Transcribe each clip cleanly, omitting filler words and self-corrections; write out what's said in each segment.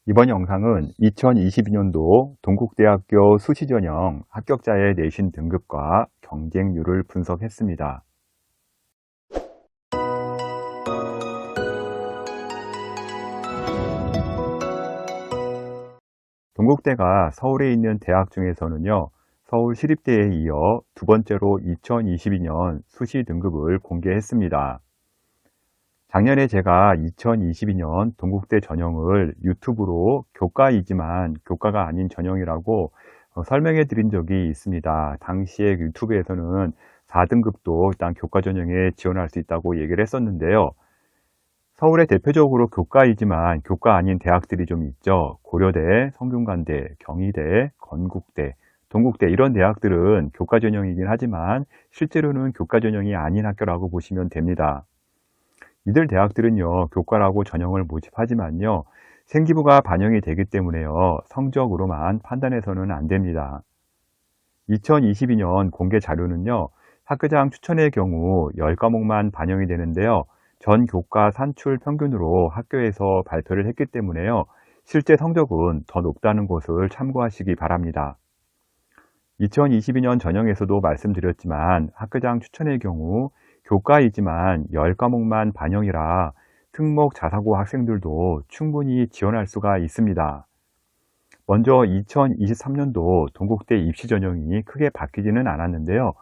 이번 영상은 2022년도 동국대학교 수시전형 합격자의 내신 등급과 경쟁률을 분석했습니다. 동국대가 서울에 있는 대학 중에서는요, 서울시립대에 이어 두 번째로 2022년 수시 등급을 공개했습니다. 작년에 제가 2022년 동국대 전형을 유튜브로 교과이지만 교과가 아닌 전형이라고 설명해 드린 적이 있습니다. 당시에 유튜브에서는 4등급도 일단 교과 전형에 지원할 수 있다고 얘기를 했었는데요. 서울에 대표적으로 교과이지만 교과 아닌 대학들이 좀 있죠. 고려대, 성균관대, 경희대, 건국대, 동국대 이런 대학들은 교과 전형이긴 하지만 실제로는 교과 전형이 아닌 학교라고 보시면 됩니다. 이들 대학들은요, 교과라고 전형을 모집하지만요, 생기부가 반영이 되기 때문에요, 성적으로만 판단해서는 안 됩니다. 2022년 공개 자료는요, 학교장 추천의 경우 10과목만 반영이 되는데요, 전 교과 산출 평균으로 학교에서 발표를 했기 때문에요, 실제 성적은 더 높다는 것을 참고하시기 바랍니다. 2022년 전형에서도 말씀드렸지만 학교장 추천의 경우 교과이지만 10과목만 반영이라 특목 자사고 학생들도 충분히 지원할 수가 있습니다. 먼저 2023년도 동국대 입시 전형이 크게 바뀌지는 않았는데요.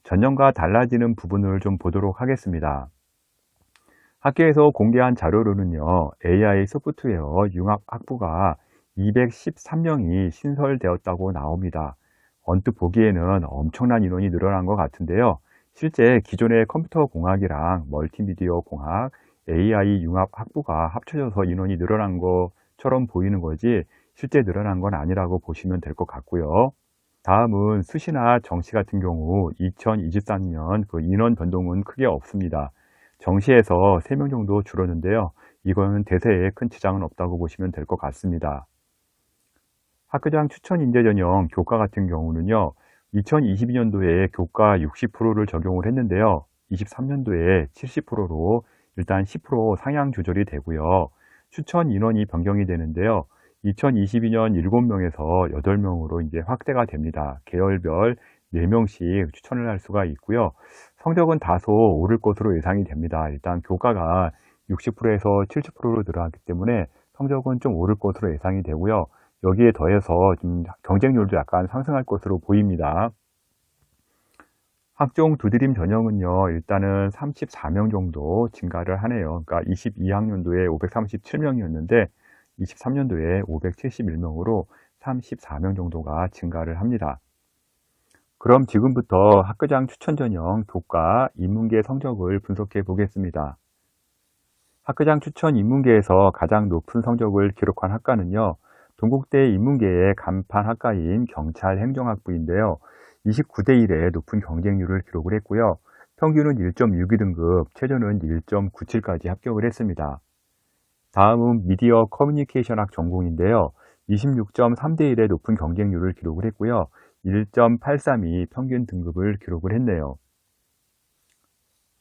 전년과 달라지는 부분을 좀 보도록 하겠습니다. 학교에서 공개한 자료로는요, AI 소프트웨어 융합 학부가 213명이 신설되었다고 나옵니다. 언뜻 보기에는 엄청난 인원이 늘어난 것 같은데요. 실제 기존의 컴퓨터 공학이랑 멀티미디어 공학, AI 융합 학부가 합쳐져서 인원이 늘어난 것처럼 보이는 거지 실제 늘어난 건 아니라고 보시면 될 것 같고요. 다음은 수시나 정시 같은 경우 2023년 그 인원 변동은 크게 없습니다. 정시에서 3명 정도 줄었는데요. 이거는 대세에 큰 지장은 없다고 보시면 될 것 같습니다. 학교장 추천 인재 전형 교과 같은 경우는요, 2022년도에 교과 60%를 적용을 했는데요, 23년도에 70%로 일단 10% 상향 조절이 되고요. 추천 인원이 변경이 되는데요, 2022년 7명에서 8명으로 이제 확대가 됩니다. 계열별 4명씩 추천을 할 수가 있고요. 성적은 다소 오를 것으로 예상이 됩니다. 일단 교과가 60%에서 70%로 늘어났기 때문에 성적은 좀 오를 것으로 예상이 되고요. 여기에 더해서 좀 경쟁률도 약간 상승할 것으로 보입니다. 학종 두드림 전형은요, 일단은 34명 정도 증가를 하네요. 그러니까 22학년도에 537명이었는데 23년도에 571명으로 34명 정도가 증가를 합니다. 그럼 지금부터 학교장 추천 전형 교과 인문계 성적을 분석해 보겠습니다. 학교장 추천 인문계에서 가장 높은 성적을 기록한 학과는요, 동국대 인문계의 간판 학과인 경찰행정학부인데요. 29대 1의 높은 경쟁률을 기록을 했고요. 평균은 1.62등급, 최저는 1.97까지 합격을 했습니다. 다음은 미디어 커뮤니케이션학 전공인데요. 26.3대 1의 높은 경쟁률을 기록을 했고요. 1.832 평균 등급을 기록을 했네요.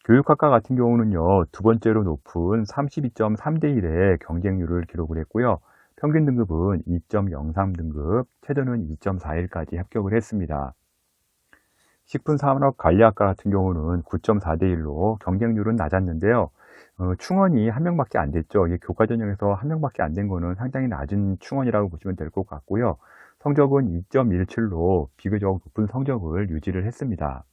교육학과 같은 경우는요, 두 번째로 높은 32.3대 1의 경쟁률을 기록을 했고요. 평균 등급은 2.03등급, 최저는 2.41까지 합격을 했습니다. 식품산업관리학과 같은 경우는 9.4대 1로 경쟁률은 낮았는데요. 충원이 한 명밖에 안 됐죠. 이게 교과 전형에서 한 명밖에 안 된 거는 상당히 낮은 충원이라고 보시면 될 것 같고요. 성적은 2.17로 비교적 높은 성적을 유지를 했습니다.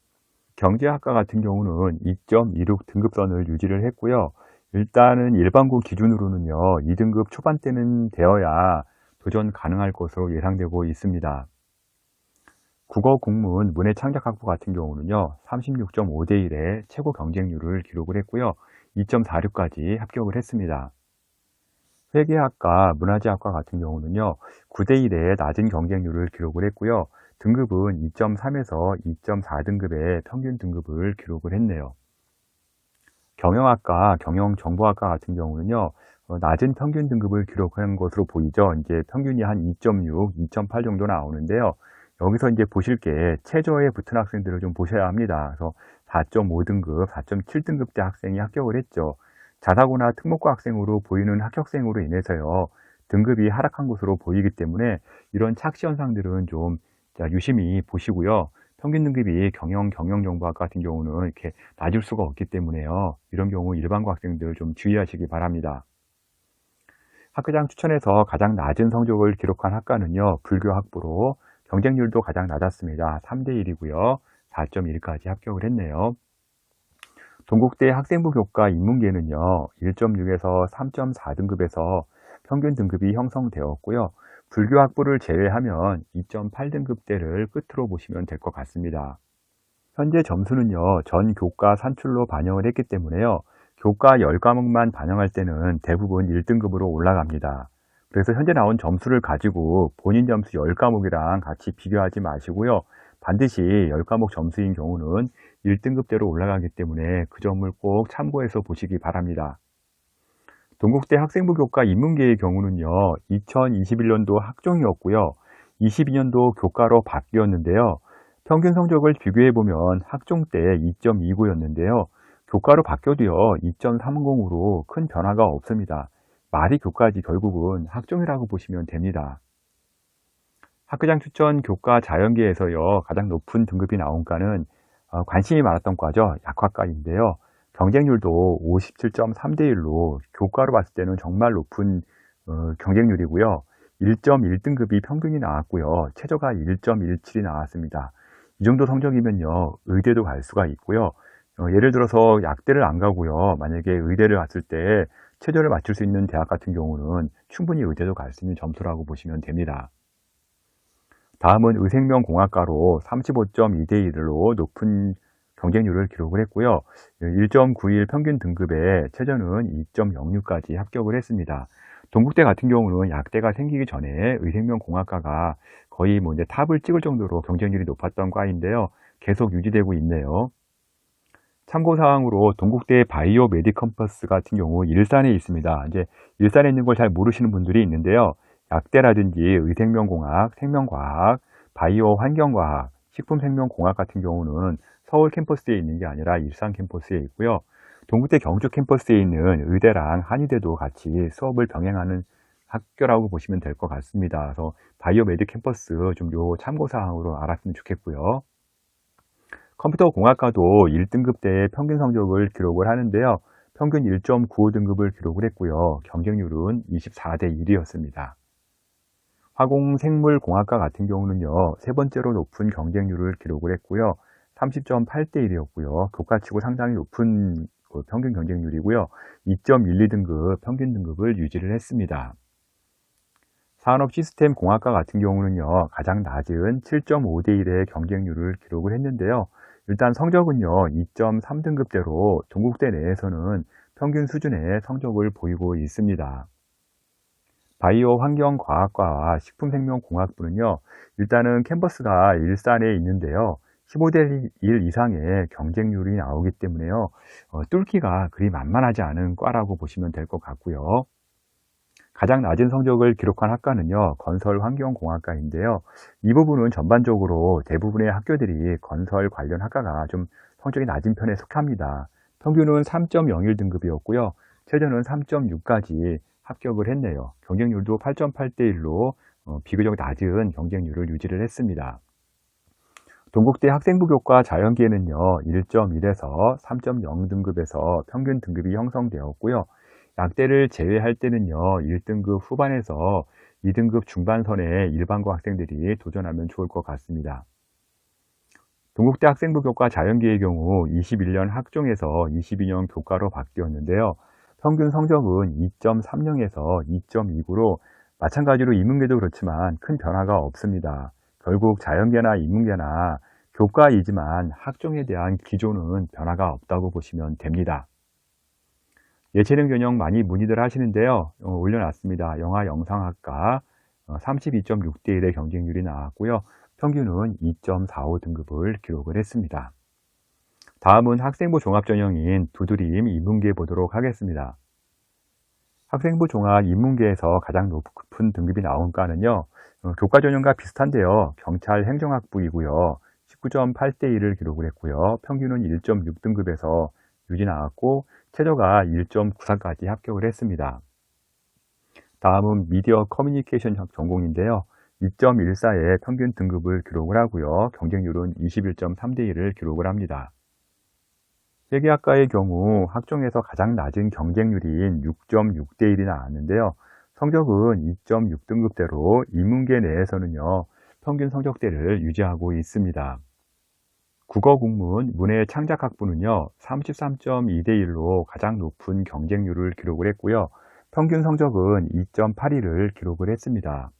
경제학과 같은 경우는 2.26 등급선을 유지를 했고요. 일단은 일반고 기준으로는요, 2등급 초반대는 되어야 도전 가능할 것으로 예상되고 있습니다. 국어, 국문, 문해창작학부 같은 경우는요, 36.5대 1의 최고 경쟁률을 기록을 했고요. 2.46까지 합격을 했습니다. 회계학과, 문화재학과 같은 경우는요, 9대 1의 낮은 경쟁률을 기록을 했고요. 등급은 2.3에서 2.4등급의 평균 등급을 기록을 했네요. 경영학과, 경영정보학과 같은 경우는요, 낮은 평균 등급을 기록한 것으로 보이죠. 이제 평균이 한 2.6, 2.8 정도 나오는데요. 여기서 이제 보실 게 최저에 붙은 학생들을 좀 보셔야 합니다. 그래서 4.5등급, 4.7등급대 학생이 합격을 했죠. 자사고나 특목고 학생으로 보이는 합격생으로 인해서요, 등급이 하락한 것으로 보이기 때문에 이런 착시 현상들은 좀 유심히 보시고요. 평균 등급이 경영정보학 같은 경우는 이렇게 낮을 수가 없기 때문에요. 이런 경우 일반고 학생들 좀 주의하시기 바랍니다. 학교장 추천에서 가장 낮은 성적을 기록한 학과는요, 불교학부로 경쟁률도 가장 낮았습니다. 3대 1이고요. 4.1까지 합격을 했네요. 동국대 학생부 교과 인문계는요, 1.6에서 3.4등급에서 평균 등급이 형성되었고요. 불교학부를 제외하면 2.8등급대를 끝으로 보시면 될 것 같습니다. 현재 점수는요, 전 교과 산출로 반영을 했기 때문에요. 교과 10과목만 반영할 때는 대부분 1등급으로 올라갑니다. 그래서 현재 나온 점수를 가지고 본인 점수 10과목이랑 같이 비교하지 마시고요. 반드시 10과목 점수인 경우는 1등급대로 올라가기 때문에 그 점을 꼭 참고해서 보시기 바랍니다. 동국대 학생부 교과 인문계의 경우는요, 2021년도 학종이었고요. 22년도 교과로 바뀌었는데요. 평균 성적을 비교해보면 학종 때 2.29였는데요. 교과로 바뀌어도요, 2.30으로 큰 변화가 없습니다. 말이 교과지 결국은 학종이라고 보시면 됩니다. 학교장 추천 교과 자연계에서요, 가장 높은 등급이 나온 과는 관심이 많았던 과죠. 약학과인데요. 경쟁률도 57.3대 1로 교과로 봤을 때는 정말 높은 경쟁률이고요. 1.1등급이 평균이 나왔고요. 최저가 1.17이 나왔습니다. 이 정도 성적이면요, 의대도 갈 수가 있고요. 예를 들어서 약대를 안 가고요. 만약에 의대를 갔을 때 최저를 맞출 수 있는 대학 같은 경우는 충분히 의대도 갈 수 있는 점수라고 보시면 됩니다. 다음은 의생명공학과로 35.2대 1로 높은 경쟁률을 기록을 했고요. 1.91 평균 등급에 최저는 2.06까지 합격을 했습니다. 동국대 같은 경우는 약대가 생기기 전에 의생명공학과가 거의 이제 탑을 찍을 정도로 경쟁률이 높았던 과인데요. 계속 유지되고 있네요. 참고사항으로 동국대 바이오 메디 캠퍼스 같은 경우 일산에 있습니다. 이제 일산에 있는 걸 잘 모르시는 분들이 있는데요. 약대라든지 의생명공학, 생명과학, 바이오 환경과학, 식품생명공학 같은 경우는 서울 캠퍼스에 있는 게 아니라 일산 캠퍼스에 있고요. 동국대 경주 캠퍼스에 있는 의대랑 한의대도 같이 수업을 병행하는 학교라고 보시면 될 것 같습니다. 그래서 바이오 메디 캠퍼스 좀 요 참고사항으로 알았으면 좋겠고요. 컴퓨터 공학과도 1등급 대의 평균 성적을 기록을 하는데요. 평균 1.95등급을 기록을 했고요. 경쟁률은 24대 1이었습니다. 화공생물공학과 같은 경우는요, 세 번째로 높은 경쟁률을 기록을 했고요. 30.8대 1이었고요. 교과치고 상당히 높은 평균 경쟁률이고요. 2.12등급 평균 등급을 유지를 했습니다. 산업시스템공학과 같은 경우는요, 가장 낮은 7.5대 1의 경쟁률을 기록을 했는데요. 일단 성적은요, 2.3등급대로 동국대 내에서는 평균 수준의 성적을 보이고 있습니다. 바이오 환경과학과와 식품생명공학부는요, 일단은 캠퍼스가 일산에 있는데요. 15대 1 이상의 경쟁률이 나오기 때문에요. 뚫기가 그리 만만하지 않은 과라고 보시면 될 것 같고요. 가장 낮은 성적을 기록한 학과는요, 건설환경공학과인데요. 이 부분은 전반적으로 대부분의 학교들이 건설 관련 학과가 좀 성적이 낮은 편에 속합니다. 평균은 3.01등급이었고요. 최저는 3.6까지 합격을 했네요. 경쟁률도 8.8대 1로 비교적 낮은 경쟁률을 유지를 했습니다. 동국대 학생부 교과 자연계는요, 1.1에서 3.0등급에서 평균 등급이 형성되었고요. 약대를 제외할 때는요, 1등급 후반에서 2등급 중반선에 일반고 학생들이 도전하면 좋을 것 같습니다. 동국대 학생부 교과 자연계의 경우 21년 학종에서 22년 교과로 바뀌었는데요. 평균 성적은 2.30에서 2.29로 마찬가지로 인문계도 그렇지만 큰 변화가 없습니다. 결국 자연계나 인문계나 교과이지만 학종에 대한 기조는 변화가 없다고 보시면 됩니다. 예체능 전형 많이 문의들 하시는데요. 올려놨습니다. 영화 영상학과 32.6대 1의 경쟁률이 나왔고요. 평균은 2.45등급을 기록을 했습니다. 다음은 학생부 종합전형인 두드림 인문계 보도록 하겠습니다. 학생부 종합 인문계에서 가장 높은 등급이 나온 과는요. 교과 전형과 비슷한데요. 경찰 행정학부이고요. 19.8대 1을 기록을 했고요. 평균은 1.6등급에서 유지 나왔고 최저가 1.94까지 합격을 했습니다. 다음은 미디어 커뮤니케이션 전공인데요. 2.14의 평균 등급을 기록을 하고요. 경쟁률은 21.3대 1을 기록을 합니다. 회계학과의 경우 학종에서 가장 낮은 경쟁률인 6.6대 1이 나왔는데요. 성적은 2.6등급대로 인문계 내에서는요, 평균 성적대를 유지하고 있습니다. 국어 국문 문해 창작학부는요, 33.2대 1로 가장 높은 경쟁률을 기록을 했고요. 평균 성적은 2.81을 기록을 했습니다.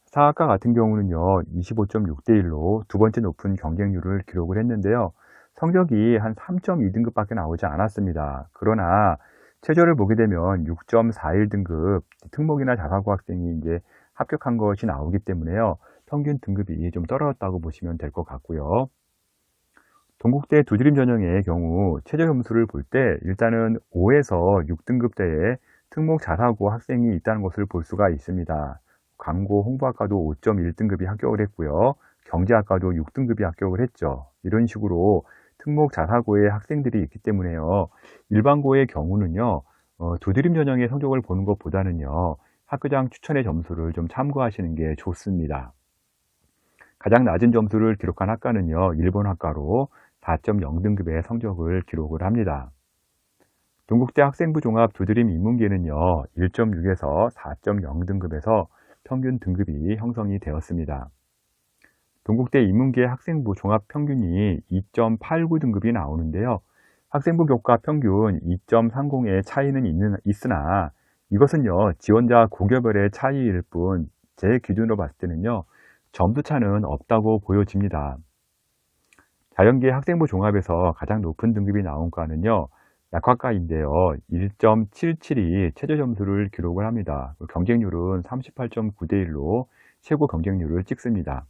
사학과 같은 경우는요, 25.6대 1로 두 번째 높은 경쟁률을 기록을 했는데요. 성적이 한 3.2등급밖에 나오지 않았습니다. 그러나 최저를 보게 되면 6.41등급 특목이나 자사고 학생이 이제 합격한 것이 나오기 때문에요. 평균 등급이 좀 떨어졌다고 보시면 될 것 같고요. 동국대 두드림 전형의 경우 최저 점수를 볼 때 일단은 5에서 6등급대에 특목 자사고 학생이 있다는 것을 볼 수가 있습니다. 광고 홍보학과도 5.1등급이 합격을 했고요. 경제학과도 6등급이 합격을 했죠. 이런 식으로 특목 자사고의 학생들이 있기 때문에요. 일반고의 경우는요. 두드림 전형의 성적을 보는 것보다는요. 학교장 추천의 점수를 좀 참고하시는 게 좋습니다. 가장 낮은 점수를 기록한 학과는요. 일본 학과로 4.0등급의 성적을 기록을 합니다. 동국대 학생부 종합 두드림 인문계는요. 1.6에서 4.0등급에서 평균 등급이 형성이 되었습니다. 동국대 인문계 학생부 종합 평균이 2.89등급이 나오는데요. 학생부 교과 평균 2.30의 차이는 있으나 이것은요. 지원자 고교별의 차이일 뿐 제 기준으로 봤을 때는요. 점수 차는 없다고 보여집니다. 자연계 학생부 종합에서 가장 높은 등급이 나온 과는요. 약학과인데요. 1.77이 최저 점수를 기록을 합니다. 경쟁률은 38.9대 1로 최고 경쟁률을 찍습니다.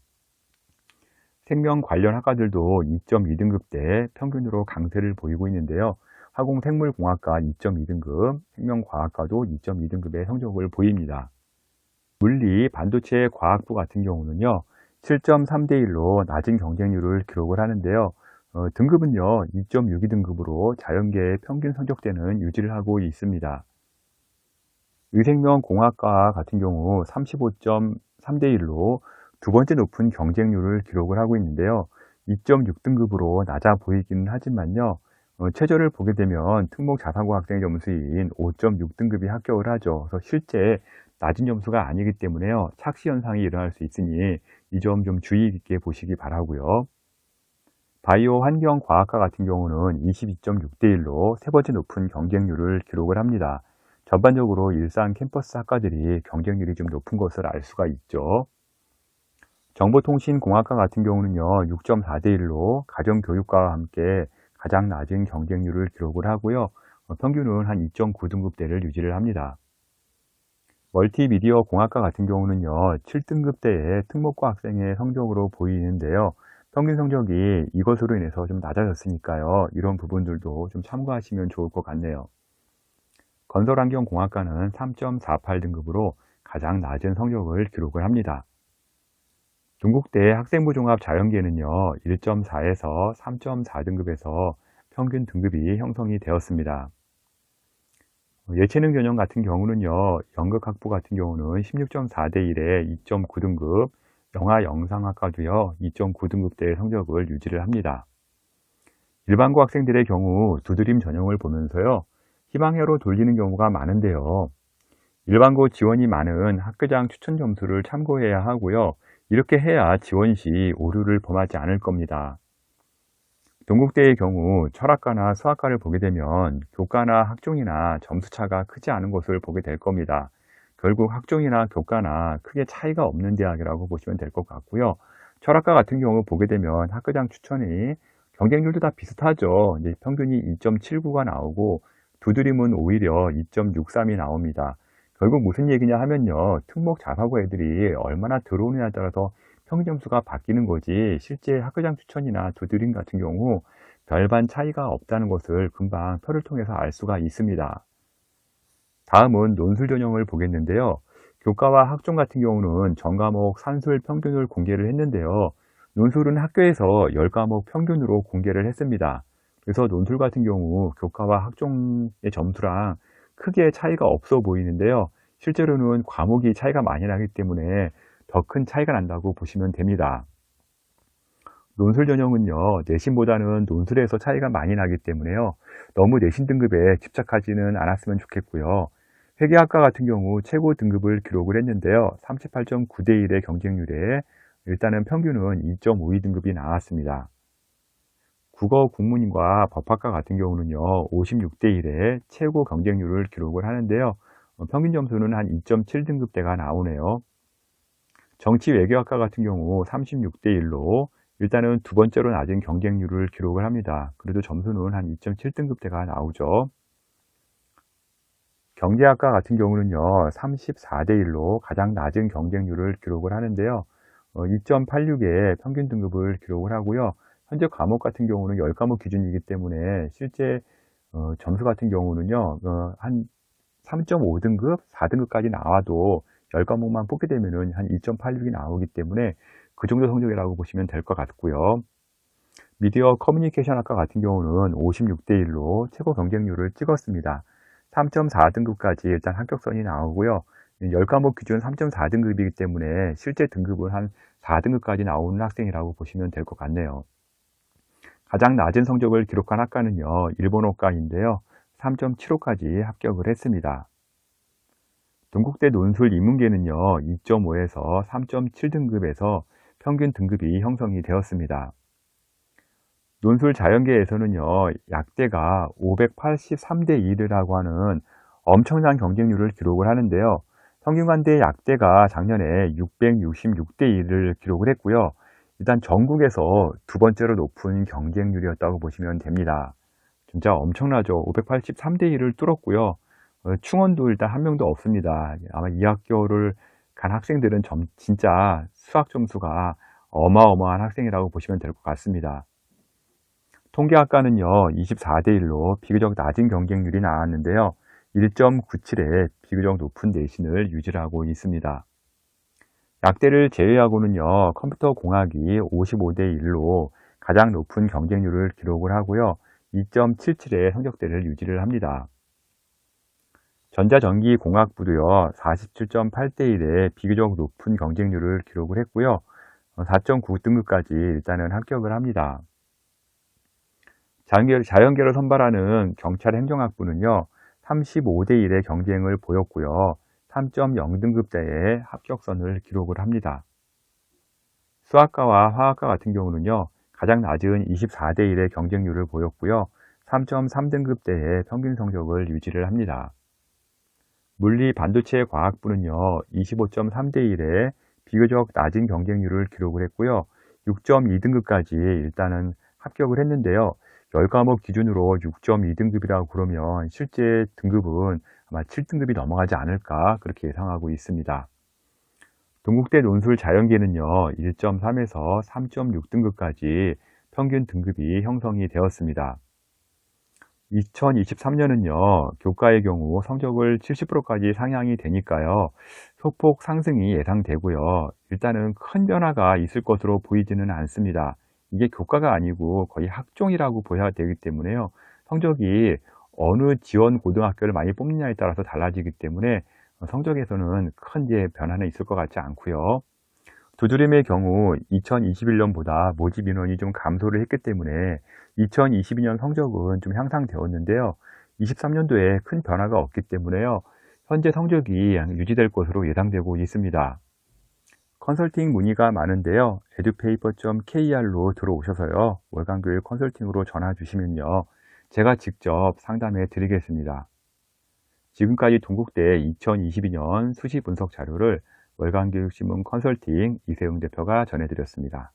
생명 관련 학과들도 2.2등급대 평균으로 강세를 보이고 있는데요. 화공생물공학과 2.2등급, 생명과학과도 2.2등급의 성적을 보입니다. 물리, 반도체 과학부 같은 경우는요. 7.3대 1로 낮은 경쟁률을 기록을 하는데요. 등급은요. 2.62등급으로 자연계의 평균 성적대는 유지를 하고 있습니다. 의생명공학과 같은 경우 35.3대 1로 두 번째 높은 경쟁률을 기록을 하고 있는데요. 2.6등급으로 낮아 보이기는 하지만요. 최저를 보게 되면 특목 자사고 학생의 점수인 5.6등급이 합격을 하죠. 그래서 실제 낮은 점수가 아니기 때문에요. 착시 현상이 일어날 수 있으니 이 점 좀 주의 깊게 보시기 바라고요. 바이오 환경과학과 같은 경우는 22.6대 1로 세 번째 높은 경쟁률을 기록을 합니다. 전반적으로 일산 캠퍼스 학과들이 경쟁률이 좀 높은 것을 알 수가 있죠. 정보통신공학과 같은 경우는요. 6.4대 1로 가정교육과와 함께 가장 낮은 경쟁률을 기록을 하고요. 평균은 한 2.9등급대를 유지를 합니다. 멀티미디어 공학과 같은 경우는요. 7등급대의 특목고 학생의 성적으로 보이는데요. 평균 성적이 이것으로 인해서 좀 낮아졌으니까요. 이런 부분들도 좀 참고하시면 좋을 것 같네요. 건설환경공학과는 3.48등급으로 가장 낮은 성적을 기록을 합니다. 동국대 학생부 종합 자연계는요. 1.4에서 3.4등급에서 평균 등급이 형성이 되었습니다. 예체능 전형 같은 경우는요. 연극학부 같은 경우는 16.4대 1에 2.9등급, 영화 영상학과도요. 2.9등급대의 성적을 유지를 합니다. 일반고 학생들의 경우 두드림 전형을 보면서요. 희망회로 돌리는 경우가 많은데요. 일반고 지원이 많은 학교장 추천 점수를 참고해야 하고요. 이렇게 해야 지원 시 오류를 범하지 않을 겁니다. 동국대의 경우 철학과나 수학과를 보게 되면 교과나 학종이나 점수차가 크지 않은 것을 보게 될 겁니다. 결국 학종이나 교과나 크게 차이가 없는 대학이라고 보시면 될 것 같고요. 철학과 같은 경우 보게 되면 학교장 추천이 경쟁률도 다 비슷하죠. 이제 평균이 2.79가 나오고 두드림은 오히려 2.63이 나옵니다. 결국 무슨 얘기냐 하면요. 특목 자사고 애들이 얼마나 들어오느냐에 따라서 평균 점수가 바뀌는 거지 실제 학교장 추천이나 두드림 같은 경우 별반 차이가 없다는 것을 금방 표를 통해서 알 수가 있습니다. 다음은 논술 전형을 보겠는데요. 교과와 학종 같은 경우는 전과목 산술 평균을 공개를 했는데요. 논술은 학교에서 10과목 평균으로 공개를 했습니다. 그래서 논술 같은 경우 교과와 학종의 점수랑 크게 차이가 없어 보이는데요. 실제로는 과목이 차이가 많이 나기 때문에 더 큰 차이가 난다고 보시면 됩니다. 논술 전형은요, 내신보다는 논술에서 차이가 많이 나기 때문에요, 너무 내신 등급에 집착하지는 않았으면 좋겠고요. 회계학과 같은 경우 최고 등급을 기록을 했는데요, 38.9대 1의 경쟁률에 일단은 평균은 2.52등급이 나왔습니다. 국어 국문과 법학과 같은 경우는요, 56대 1의 최고 경쟁률을 기록을 하는데요, 평균 점수는 한 2.7등급대가 나오네요. 정치 외교학과 같은 경우 36대 1로 일단은 두 번째로 낮은 경쟁률을 기록을 합니다. 그래도 점수는 한 2.7등급대가 나오죠. 경제학과 같은 경우는요, 34대 1로 가장 낮은 경쟁률을 기록을 하는데요, 2.86의 평균 등급을 기록을 하고요. 현재 과목 같은 경우는 10과목 기준이기 때문에 실제 점수 같은 경우는요, 한 3.5등급, 4등급까지 나와도 10과목만 뽑게 되면은 한 2.86이 나오기 때문에 그 정도 성적이라고 보시면 될 것 같고요. 미디어 커뮤니케이션 학과 같은 경우는 56대 1로 최고 경쟁률을 찍었습니다. 3.4등급까지 일단 합격선이 나오고요. 10과목 기준 3.4등급이기 때문에 실제 등급은 한 4등급까지 나오는 학생이라고 보시면 될 것 같네요. 가장 낮은 성적을 기록한 학과는요, 일본어과인데요, 3.75까지 합격을 했습니다. 동국대 논술 인문계는요, 2.5에서 3.7등급에서 평균 등급이 형성이 되었습니다. 논술 자연계에서는요, 약대가 583대 1이라고 하는 엄청난 경쟁률을 기록을 하는데요, 평균관대 약대가 작년에 666대 1을 기록을 했고요. 일단 전국에서 두 번째로 높은 경쟁률이었다고 보시면 됩니다. 진짜 엄청나죠. 583대 1을 뚫었고요. 충원도 일단 한 명도 없습니다. 아마 이 학교를 간 학생들은 진짜 수학 점수가 어마어마한 학생이라고 보시면 될 것 같습니다. 통계학과는요, 24대 1로 비교적 낮은 경쟁률이 나왔는데요, 1.97의 비교적 높은 내신을 유지하고 있습니다. 약대를 제외하고는요, 컴퓨터 공학이 55대 1로 가장 높은 경쟁률을 기록을 하고요, 2.77의 성적대를 유지를 합니다. 전자전기공학부도요, 47.8대 1의 비교적 높은 경쟁률을 기록을 했고요, 4.9등급까지 일단은 합격을 합니다. 자연계를 선발하는 경찰행정학부는요, 35대 1의 경쟁을 보였고요, 3.0등급대의 합격선을 기록을 합니다. 수학과와 화학과 같은 경우는요, 가장 낮은 24대 1의 경쟁률을 보였고요, 3.3등급대의 평균 성적을 유지를 합니다. 물리 반도체 과학부는요, 25.3대 1의 비교적 낮은 경쟁률을 기록을 했고요, 6.2등급까지 일단은 합격을 했는데요, 10과목 기준으로 6.2등급이라고 그러면 실제 등급은 아마 7등급이 넘어가지 않을까 그렇게 예상하고 있습니다. 동국대 논술 자연계는요, 1.3에서 3.6등급까지 평균 등급이 형성이 되었습니다. 2023년은요, 교과의 경우 성적을 70%까지 상향이 되니까요, 소폭 상승이 예상되고요, 일단은 큰 변화가 있을 것으로 보이지는 않습니다. 이게 교과가 아니고 거의 학종이라고 보여야 되기 때문에요, 성적이 어느 지원 고등학교를 많이 뽑느냐에 따라서 달라지기 때문에 성적에서는 큰 변화는 있을 것 같지 않고요. 두드림의 경우 2021년보다 모집 인원이 좀 감소를 했기 때문에 2022년 성적은 좀 향상되었는데요, 23년도에 큰 변화가 없기 때문에요, 현재 성적이 유지될 것으로 예상되고 있습니다. 컨설팅 문의가 많은데요, edupaper.kr로 들어오셔서요, 월간교육 컨설팅으로 전화 주시면요, 제가 직접 상담해 드리겠습니다. 지금까지 동국대 2022년 수시 분석 자료를 월간교육신문 컨설팅 이세웅 대표가 전해드렸습니다.